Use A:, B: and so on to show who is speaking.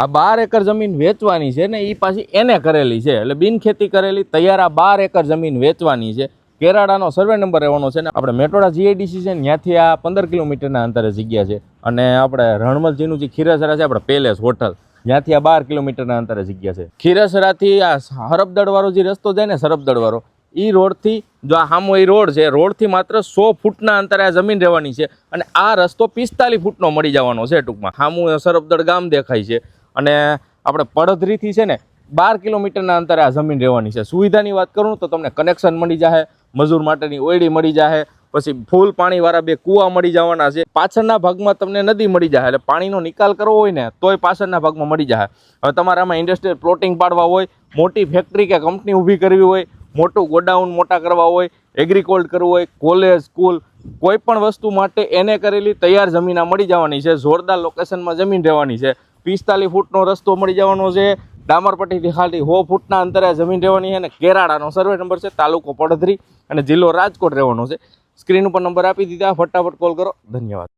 A: આ 12 એકર જમીન વેચવાની છે ને એ પાછી એને કરેલી છે, એટલે બિન ખેતી કરેલી તૈયાર આ 12 એકર જમીન વેચવાની છે। કેરાડાનો સર્વે નંબર રહેવાનો છે ને આપણે મેટોડા જીઆઈડીસી છે ને ત્યાંથી આ 15 કિલોમીટરના અંતરે જગ્યા છે। અને આપણે રણમલજીનું જે ખીરસરા છે આપણે પેલેસ હોટલ ત્યાંથી આ 12 કિલોમીટરના અંતરે જગ્યા છે। ખીરસરાથી આ હરપદળવાળો જે રસ્તો જાય ને સરપદળવાળો એ રોડથી જો આ સામો એ રોડ છે, રોડથી માત્ર 100 ફૂટના અંતરે આ જમીન રહેવાની છે અને આ રસ્તો 45 ફૂટનો મળી જવાનો છે। ટૂંકમાં સામું સરપદળ ગામ દેખાય છે અને આપણે પડધરીથી છે ને 12 કિલોમીટરના અંતરે આ જમીન રહેવાની છે। સુવિધાની વાત કરું તો તમને કનેક્શન મળી જાય, મજૂર માટેની ઓયડી મળી જાય, પછી ફૂલ પાણીવાળા 2 કૂવા મળી જવાના છે। પાછળના ભાગમાં તમને નદી મળી જાય, એટલે પાણીનો નિકાલ કરવો હોય ને તોય પાછળના ભાગમાં મળી જાય। હવે તમારે આમાં ઇન્ડસ્ટ્રીયલ પ્લોટિંગ પાડવા હોય, મોટી ફેક્ટરી કે કંપની ઊભી કરવી હોય, મોટું ગોડાઉન મોટા કરવા હોય, એગ્રીકોલ્ડ કરવું હોય, કોલેજ સ્કૂલ કોઈ પણ વસ્તુ માટે એને કરેલી તૈયાર જમીન આ મળી જવાની છે। જોરદાર લોકેશનમાં જમીન રહેવાની છે। 45 ફૂટનો રસ્તો મળી જવાનો છે। ડામરપટ્ટીથી ખાલી 100 ફૂટના અંતરે જમીન રહેવાની છે અને કેરાડાનો સર્વે નંબર છે, તાલુકો પડધરી અને જિલ્લો રાજકોટ રહેવાનો છે। સ્ક્રીન ઉપર નંબર આપી દીધા, ફટાફટ કોલ કરો। ધન્યવાદ।